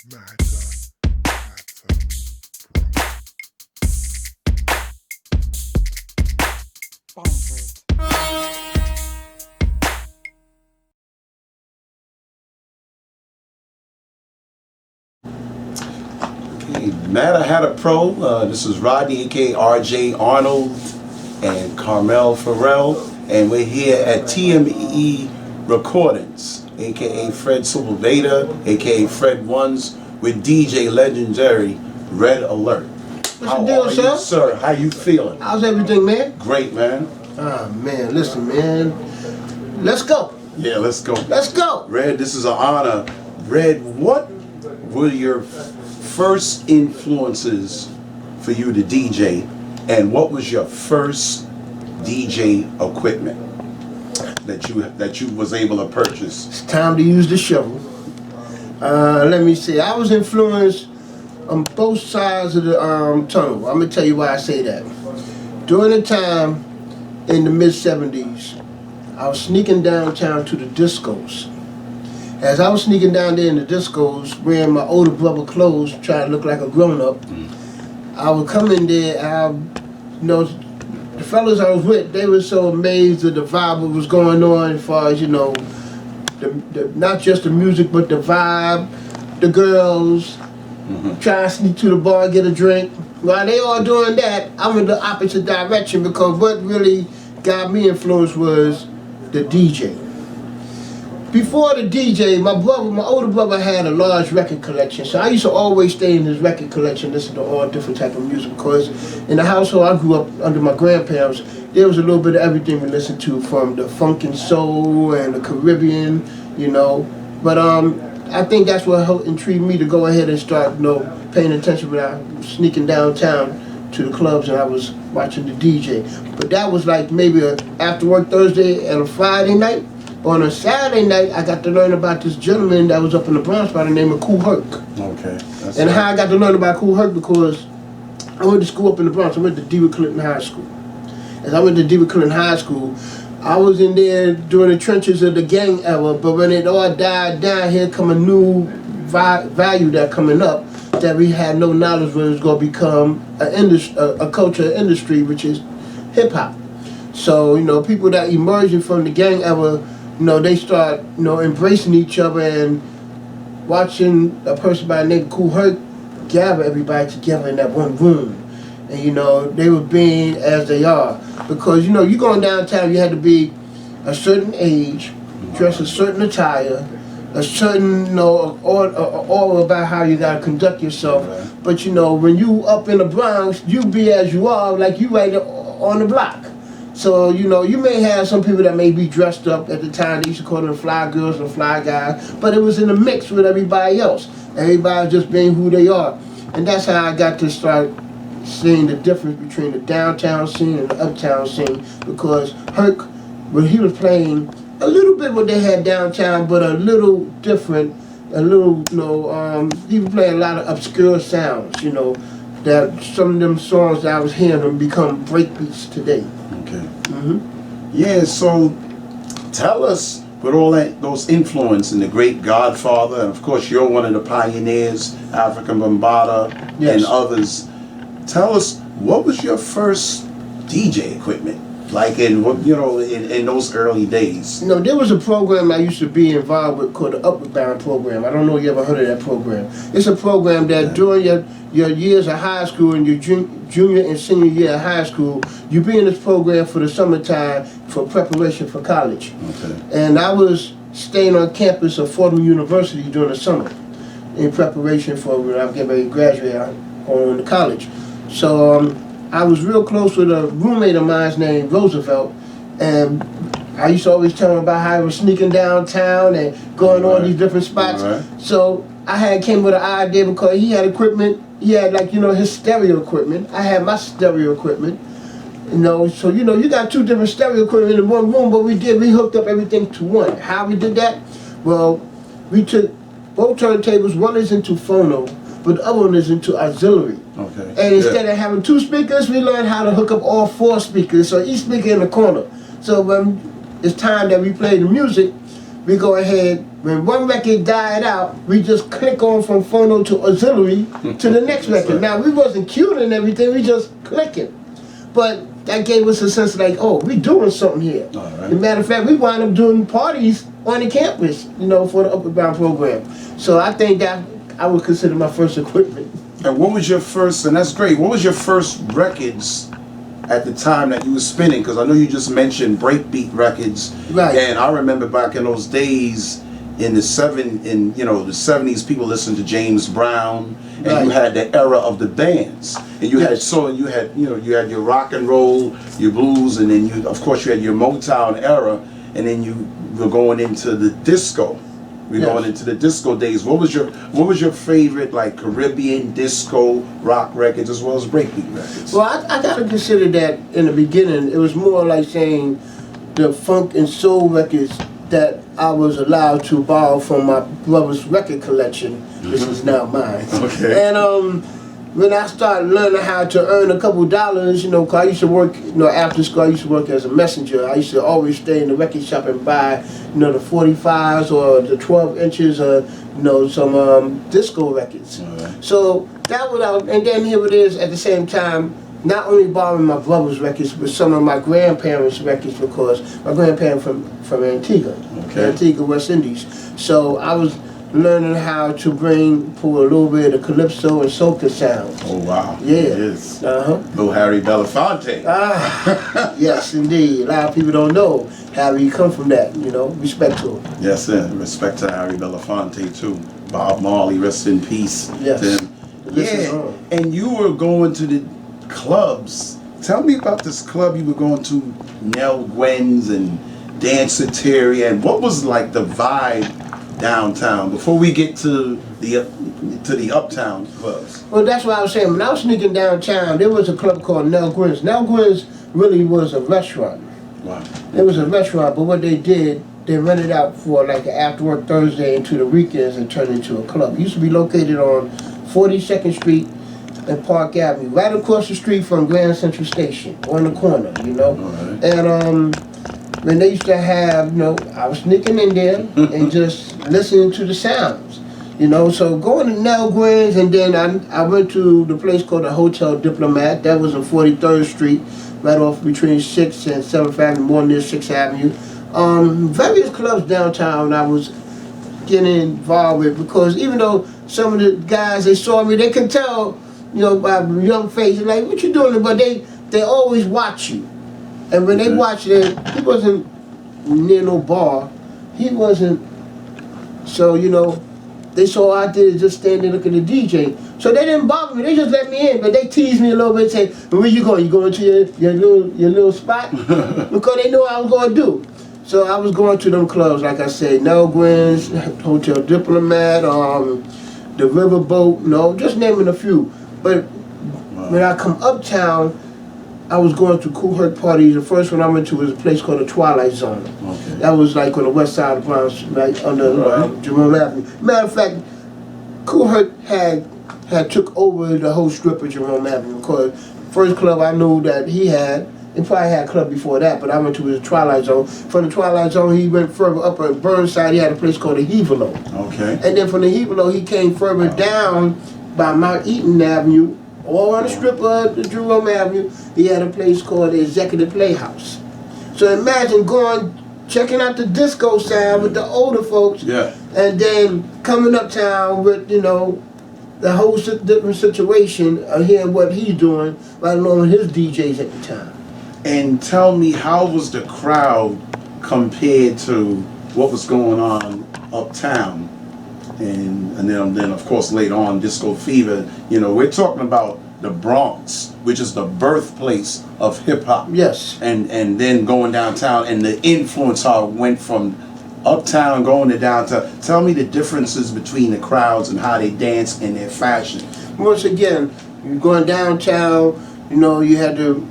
Matter Had a Pro. This is Rodney, aka RJ Arnold, and Carmel Farrell, and we're here at TME Recordings, aka Fred Silvervader, aka Fred Ones, with DJ Legendary Red Alert. What's the deal, sir? Sir, how you feeling? How's everything, man? Great, man. Ah, man, listen, man. Let's go. Yeah, let's go. Let's go. Red, this is an honor. Red, what were your first influences for you to DJ, and what was your first DJ equipment that you was able to purchase? It's time to use the shovel. Let me see. I was influenced on both sides of the tunnel. I'm gonna tell you why I say that. During the time in the mid-70s, I was sneaking downtown to the discos. As I was sneaking down there in the discos, wearing my older brother clothes, trying to look like a grown-up, I would come in there, the fellas I was with, they were so amazed at the vibe that was going on as far as, not just the music, but the vibe, the girls, trying to sneak to the bar and get a drink. While they all doing that, I'm in the opposite direction, because what really got me influenced was the DJ. Before the DJ, my older brother had a large record collection, so I used to always stay in his record collection, listen to all different type of music, because in the household I grew up under my grandparents, there was a little bit of everything we listened to, from the funk and soul and the Caribbean, But I think that's what helped intrigue me to go ahead and start, paying attention when I was sneaking downtown to the clubs and I was watching the DJ. But that was like maybe after work Thursday and a Friday night. On a Saturday night, I got to learn about this gentleman that was up in the Bronx by the name of Kool Herc. Okay. And how I got to learn about Kool Herc, because I went to school up in the Bronx. I went to DeWitt Clinton High School. As I went to DeWitt Clinton High School, I was in there during the trenches of the gang era, but when it all died down, here come a new value that coming up that we had no knowledge when it was going to become a culture industry, which is hip-hop. So, people that emerging from the gang era, they start, embracing each other and watching a person by the name of Kool Herc gather everybody together in that one room. And, they were being as they are. Because, you going downtown, you had to be a certain age, dress a certain attire, a certain, all about how you got to conduct yourself. Right. But, when you up in the Bronx, you be as you are, like you right on the block. So, you may have some people that may be dressed up at the time. They used to call them fly girls and fly guys. But it was in a mix with everybody else. Everybody just being who they are. And that's how I got to start seeing the difference between the downtown scene and the uptown scene. Because Herc, when he was playing a little bit what they had downtown, but a little different, he was playing a lot of obscure sounds, that some of them songs that I was hearing them become breakbeats today. Okay. Yeah, so tell us, with all those influence and the great Godfather, and of course you're one of the pioneers, African Bambaataa, and others. Tell us, what was your first DJ equipment? Like in those early days. There was a program I used to be involved with called the Uptown program. I don't know if you ever heard of that program. It's a program that during your years of high school and your junior and senior year of high school, you be in this program for the summertime for preparation for college. Okay. And I was staying on campus of Fordham University during the summer in preparation for when I'm getting ready to graduate on to college. So I was real close with a roommate of mine named Roosevelt, and I used to always tell him about how I was sneaking downtown and going on these different spots. So I came with an idea, because he had equipment. He had his stereo equipment. I had my stereo equipment. So you got two different stereo equipment in one room, but we hooked up everything to one. How we did that? Well, we took both turntables. One is into phono, but the other one is into auxiliary. Okay. And instead of having two speakers, we learned how to hook up all four speakers, so each speaker in the corner. So when it's time that we play the music, we go ahead when one record died out, we just click on from phono to auxiliary to the next record. Now, we wasn't cueing and everything, we just clicking. But that gave us a sense of like, oh, we doing something here. Right. As a matter of fact, we wound up doing parties on the campus, you know, for the Uptown program. So I think that I would consider my first equipment. And what was your first, and that's great, what was your first records at the time that you were spinning? Because I know you just mentioned breakbeat records. Right. And I remember back in those days, in the 70s, people listened to James Brown, and Right. you had the era of the bands, and you had you had your rock and roll, your blues, and then you of course you had your Motown era, and then you were going into the disco. We're going into the disco days. What was your favorite like Caribbean disco rock records as well as breakbeat records? Well, I gotta consider that in the beginning, it was more like saying the funk and soul records that I was allowed to borrow from my brother's record collection, which is now mine. Okay. And when I started learning how to earn a couple dollars, you know, 'cause I used to work, you know, after school, I used to work as a messenger. I used to always stay in the record shop and buy, you know, the 45s or the 12 inches or, you know, some disco records. Right. So that was out, and then here it is at the same time, not only borrowing my brother's records, but some of my grandparents' records, because my grandparents from Antigua, Antigua, West Indies. So I was learning how to pull a little bit of calypso and soca sounds. Oh wow! Yeah. Yes. Uh-huh. Harry Belafonte. Ah, yes, indeed. A lot of people don't know Harry come from that. You know, respect to him. Yes, sir. Respect to Harry Belafonte too. Bob Marley, rest in peace. Yes. To him. Yeah. And you were going to the clubs. Tell me about this club you were going to, Nell Gwen's and Danceteria, and what was like the vibe downtown before we get to the Uptown clubs? Well, that's what I was saying. When I was sneaking downtown, there was a club called Nell Gwen's. Nell Gwen's really was a restaurant. Wow. It was a restaurant, but what they did, they rented out for like an after work Thursday into the weekends and turned it into a club. It used to be located on 42nd Street and Park Avenue, right across the street from Grand Central Station, on the corner, you know. Right. And when they used to have, you know, I was sneaking in there and just listening to the sounds, you know. So going to Nell Gwen's, and then I went to the place called the Hotel Diplomat. That was on 43rd Street, right off between 6th and 7th Avenue, more near 6th Avenue. Various clubs downtown I was getting involved with, because even though some of the guys, they saw me, they could tell, you know, by young face, like, what you doing? But they always watch you. And when they watched it, he wasn't near no bar. He wasn't, so, you know, they saw I did just stand there looking at the DJ. So they didn't bother me, they just let me in, but they teased me a little bit, say, where you going? You going to your little spot? Because they knew what I was going to do. So I was going to them clubs, like I said, Nell Gwen's, Hotel Diplomat, the Riverboat, no, just naming a few. But when I come uptown, I was going to Cool Herc parties. The first one I went to was a place called the Twilight Zone. Okay. That was like on the west side of the Bronx, right under Jerome Avenue. Matter of fact, Cool Herc had took over the whole strip of Jerome Avenue, because first club I knew that he had, he probably had a club before that, but I went to his Twilight Zone. From the Twilight Zone, he went further up at Burnside. He had a place called the Hevelo. Okay. And then from the Hevelo, he came further down by Mount Eaton Avenue, all on the strip of the Jerome Avenue. He had a place called the Executive Playhouse. So imagine checking out the disco sound with the older folks, and then coming uptown with, you know, the whole different situation of hearing what he's doing, right along with his DJs at the time. And tell me, how was the crowd compared to what was going on uptown? And then of course later on, Disco Fever. You know, we're talking about the Bronx, which is the birthplace of hip hop. Yes. And then going downtown, and the influence, how it went from uptown going to downtown. Tell me the differences between the crowds and how they dance and their fashion. Once again, you're going downtown, you know, you had to,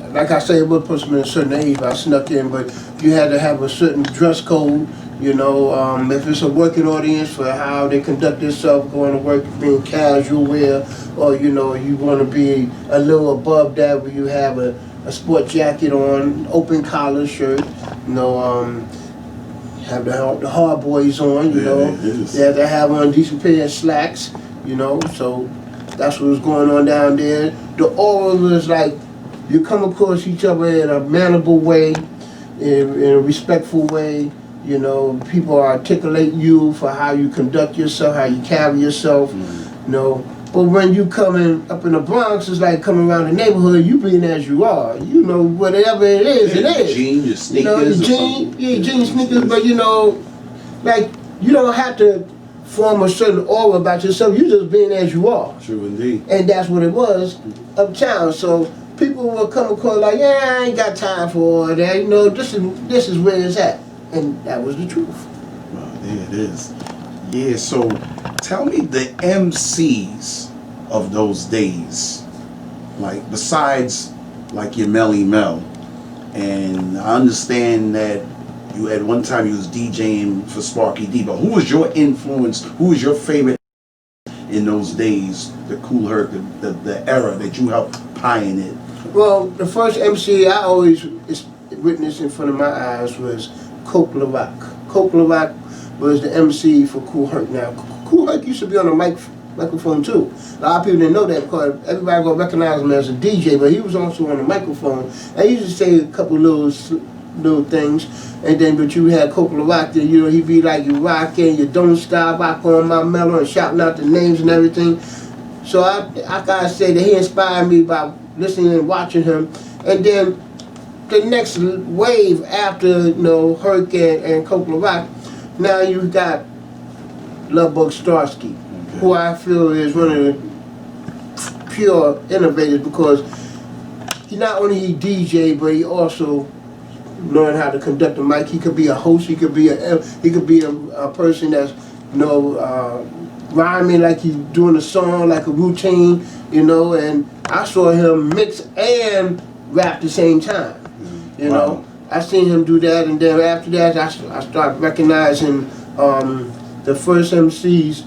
like I say, it would put me in a certain age, but I snuck in, but you had to have a certain dress code, you know, if it's a working audience, for how they conduct themselves going to work, being casual wear, or, you know, you want to be a little above that where you have a sport jacket on, open collar shirt, you know, have the hard boys on, you know. They have to have on decent pair of slacks, you know. So that's what was going on down there. The aura was like you come across each other in a mannerable way, in a respectful way. You know, people articulate you for how you conduct yourself, how you carry yourself, you know. But when you coming up in the Bronx, it's like coming around the neighborhood, you being as you are. You know, whatever it is, it is. Jeans, your sneakers, you know, your jeans, sneakers, but you know, like, you don't have to form a certain aura about yourself. You're just being as you are. True indeed. And that's what it was uptown. So people will come across like, yeah, I ain't got time for all that. You know, this is where it's at. And that was the truth. Well, there it is. Yeah, so tell me the MCs of those days, like besides like your Melly Mel, and I understand that you at one time you was DJing for Sparky D, but who was your influence, who was your favorite in those days, the Cool Herc, the era that you helped pioneer? Well, the first MC I always witnessed in front of my eyes was Coke LaRock. Coke LaRock was the MC for Cool Herc. Now, Cool Herc used to be on the microphone too. A lot of people didn't know that because everybody gonna recognize him as a DJ, but he was also on the microphone. And he used to say a couple little things, and then but you had Coke LaRock there, you know, he'd be like, you rockin', you don't stop, rock on my mellow, and shouting out the names and everything. So I gotta say that he inspired me by listening and watching him. And then the next wave after, you know, Herc and Coke LaRock, now you got Lovebug Starsky, who I feel is one of the pure innovators because he not only he DJ, but he also learned how to conduct a mic. He could be a host. He could be a person that's, you know, rhyming like he's doing a song, like a routine, you know. And I saw him mix and rap at the same time. You know, I seen him do that, and then after that, I started recognizing the first MCs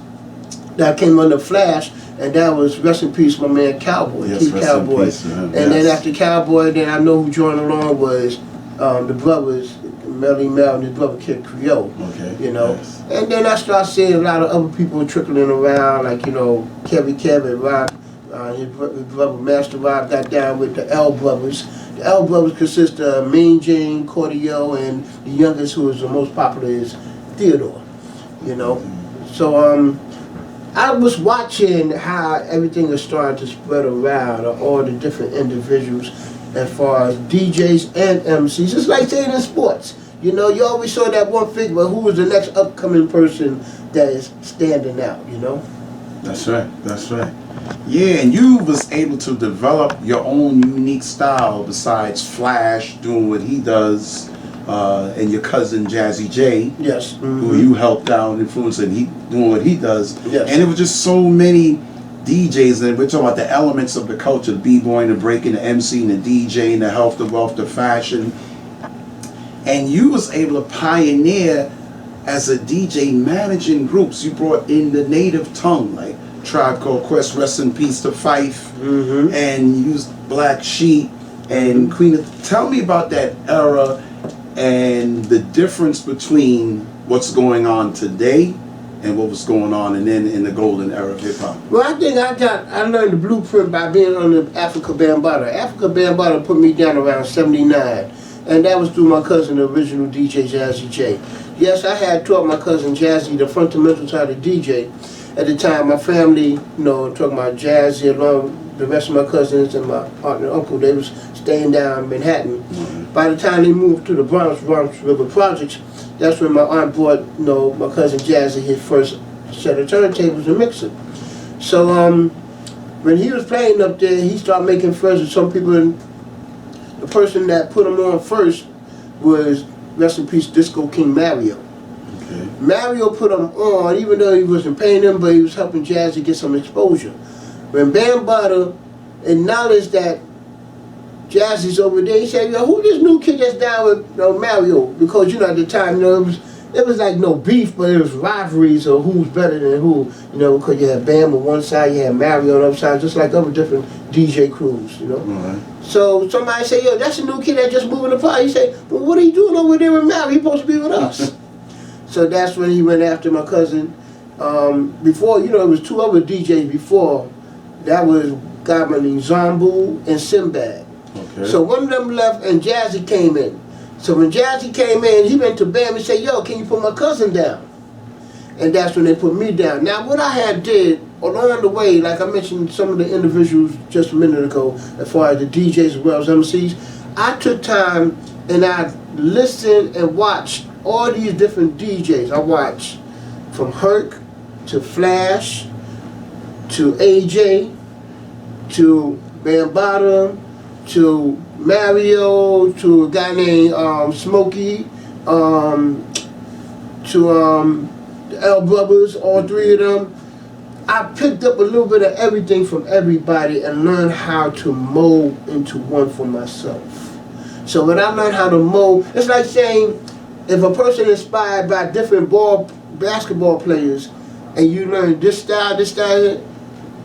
that came under Flash, and that was rest in peace, my man Cowboy, yes, Keith Cowboy. Peace, and then after Cowboy, then I know who joined along was the brothers, Melly Mel and his brother Kid Creole. Okay. You know, yes. And then I started seeing a lot of other people trickling around, like, you know, Kevin Rob, his brother Master Rob got down with the L Brothers. The L Brothers consist of Mean Gene, Cordio, and the youngest, who is the most popular, is Theodore. You know, so I was watching how everything is starting to spread around, all the different individuals, as far as DJs and MCs. It's like saying in sports. You know, you always saw that one figure, but who was the next upcoming person that is standing out? You know. That's right. That's right. Yeah, and you was able to develop your own unique style besides Flash doing what he does, and your cousin Jazzy J, yes, who you helped out, influencing, he doing what he does. Yes. And it was just so many DJs, and we're talking about the elements of the culture: the b-boying, the breaking, the MCing, the DJing, the health, the wealth, the fashion. And you was able to pioneer as a DJ, managing groups. You brought in the native tongue, like Tribe Called Quest, rest in peace to Fife, and you used Black Sheep and Queen of... Tell me about that era and the difference between what's going on today and what was going on and then in the golden era of hip hop. Well, I think I learned the blueprint by being on the Africa Bambaataa. Africa Bambaataa put me down around 79. And that was through my cousin, the original DJ Jazzy J. Yes, I had taught my cousin Jazzy the fundamentals how to DJ. At the time, my family, you know, talking about Jazzy, along with the rest of my cousins and my aunt and uncle, they was staying down in Manhattan. By the time they moved to the Bronx River Projects, that's when my aunt bought, you know, my cousin Jazzy his first set of turntables and mixer. So when he was playing up there, he started making friends with some people. And the person that put him on first was, rest in peace, Disco King Mario. Okay. Mario put him on, even though he wasn't paying him, but he was helping Jazzy get some exposure. When Bambaataa acknowledged that Jazzy's over there, he said, yo, who this new kid that's down with, you know, Mario? Because, you know, at the time, you know, it was like no beef, but it was rivalries of who's better than who, you know, because you had Bam on one side, you had Mario on the other side, just like other different DJ crews, you know. So somebody say, yo, that's a new kid that just moving the party. He say, well, what are you doing over there with Mario? He's supposed to be with us. So that's when he went after my cousin. Before, you know, it was two other DJs before. That was a guy named Zombu and Sinbad. Okay. So one of them left and Jazzy came in. So when Jazzy came in, he went to Bam and said, yo, can you put my cousin down? And that's when they put me down. Now what I had did, along the way, like I mentioned some of the individuals just a minute ago, as far as the DJs as well as MCs, I took time and I listened and watched all these different DJs. I watched from Herc to Flash to AJ to Bambaataa to Mario to a guy named Smokey to the L Brothers, all three of them. I picked up a little bit of everything from everybody and learned how to mold into one for myself. So when I learned how to mold, it's like saying if a person is inspired by different basketball players and you learn this style,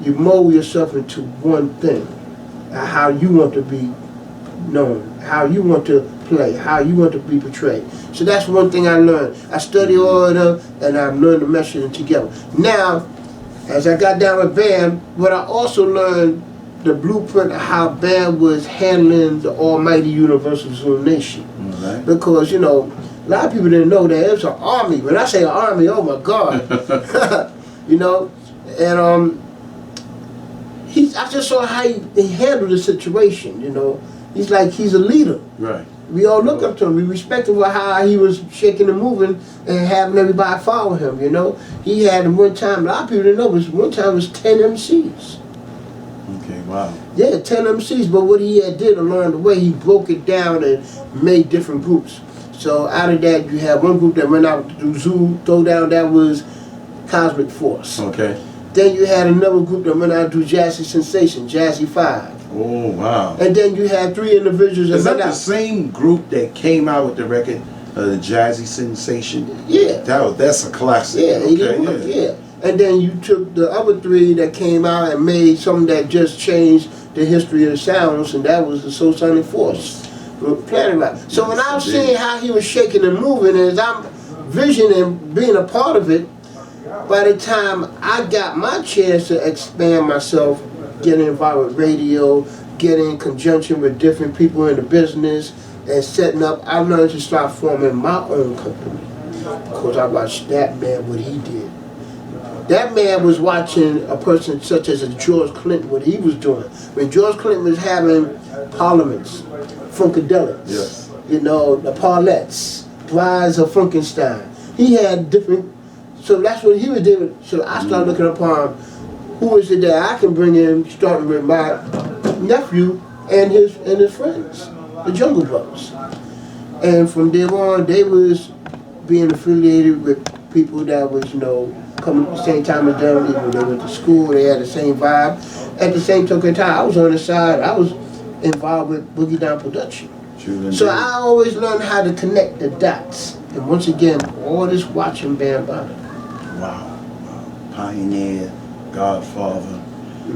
you mold yourself into one thing. How you want to be known, how you want to play, how you want to be portrayed. So that's one thing I learned. I studied all of them and I learned to mesh it together. Now, as I got down with Bam, what I also learned the blueprint of how Bam was handling the almighty universal Zulu nation. Right. Because, you know, a lot of people didn't know that it was an army. When I say an army, oh my God. You know, and I just saw how he handled the situation, you know. He's a leader. Right. We all look up to him. We respect him for how he was shaking and moving and having everybody follow him, you know. He had one time, a lot of people didn't know, but one time it was 10 MCs. Okay, wow. Yeah, 10 MCs, but what he had did along the way, he broke it down and made different groups. So out of that, you have one group that went out to Zoo Throwdown, that was Cosmic Force. Okay. Then you had another group that went out to Jazzy Sensation, Jazzy 5. Oh, wow. And then you had three individuals that Is that went the out. same group that came out with the record, the Jazzy Sensation? Yeah. That's a classic. Yeah, he did Okay, work, yeah. And then you took the other three that came out and made something that just changed the history of the sounds, and that was the Soul Sonic Force. Planet Rock. So when I was seeing how he was shaking and moving, and as I'm visioning being a part of it, by the time I got my chance to expand myself, getting involved with radio, getting in conjunction with different people in the business, and setting up, I learned to start forming my own company. Because I watched that man, what he did. That man was watching a person such as George Clinton, what he was doing. When George Clinton was having parliaments, Funkadelics, yes, you know, the Parlettes, Brides of Frankenstein. He had different, so that's what he was doing. So I started looking upon who is it that I can bring in, starting with my nephew and his friends, the Jungle Brothers. And from there on, they was being affiliated with people that was, you know, coming at the same time as them. Even they went to school, they had the same vibe. At the same token time, I was on the side, I was involved with Boogie Down Production. So I always learned how to connect the dots. And once again, all this watching Bambaataa. Wow. Pioneer, Godfather.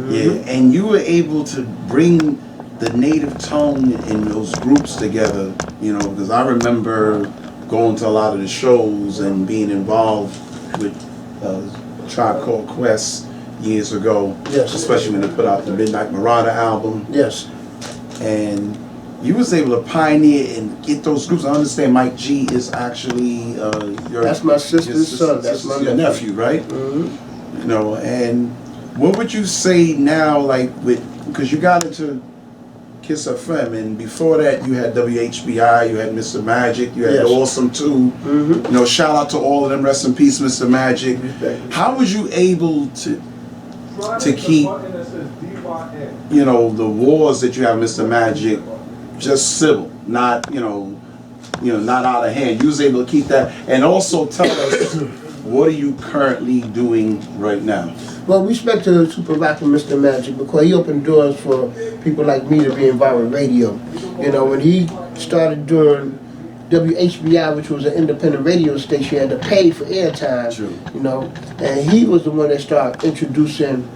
Yeah, and you were able to bring the native tone in those groups together, you know, because I remember going to a lot of the shows and being involved with Tribe Called Quest years ago, yes, especially when they put out the Midnight Marauder album. Yes. And you was able to pioneer and get those groups. I understand Mike G is actually that's my sister's son. That's my nephew, right? Mm-hmm. You know, and what would you say now, like because you got into Kiss FM, and before that you had WHBI, you had Mr. Magic, you had Awesome too. Mm-hmm. You know, shout out to all of them. Rest in peace, Mr. Magic. How was you able to keep, you know, the wars that you have, Mr. Magic, just civil, not not out of hand? You was able to keep that, and also tell us what are you currently doing right now? Well, respect to Super Rock and Mr. Magic, because he opened doors for people like me to be involved with radio. You know, when he started doing WHBI, which was an independent radio station, you had to pay for airtime. True. You know, and he was the one that started introducing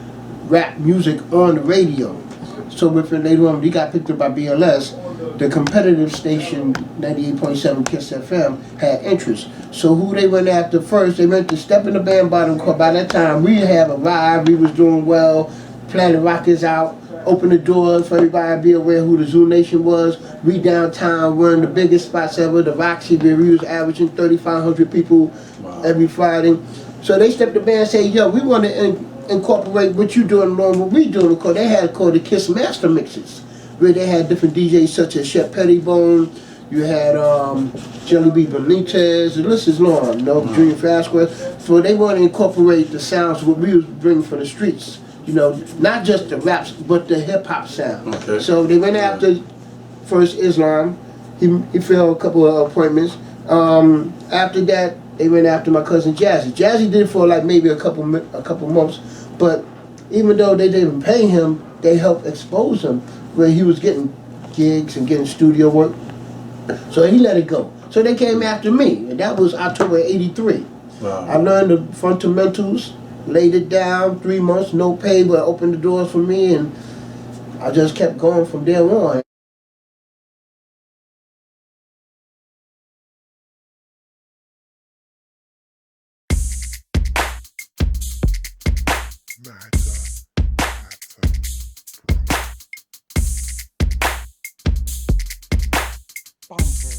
rap music on the radio. So later on, he got picked up by BLS. the competitive station 98.7 Kiss FM had interest. So who they went after first? They went to Step in the Band Bottom Club. By that time, we have arrived. We was doing well. Planet Rock is out. Open the doors for everybody to be aware who the Zoo Nation was. We downtown were in the biggest spots ever. The Roxy, where we was averaging 3,500 people every Friday. So they stepped the band and said, yo, we want to incorporate what you doing along what we doing. Because they had called the Kiss Master Mixes, where they had different DJs such as Shep Pettibone, you had Jelly Bean Benitez, the list is long, Junior Fastquest. So they want to incorporate the sounds what we was bringing from the streets. You know, not just the raps, but the hip hop sound. Okay. So they went after first Islam. He filled a couple of appointments. After that, they went after my cousin Jazzy. Jazzy did it for like maybe a couple months, but even though they didn't pay him, they helped expose him where he was getting gigs and getting studio work. So he let it go. So they came after me, and that was October '83. Wow. I learned the fundamentals. Laid it down, 3 months, no pay, but opened the doors for me, and I just kept going from there on. Bumper.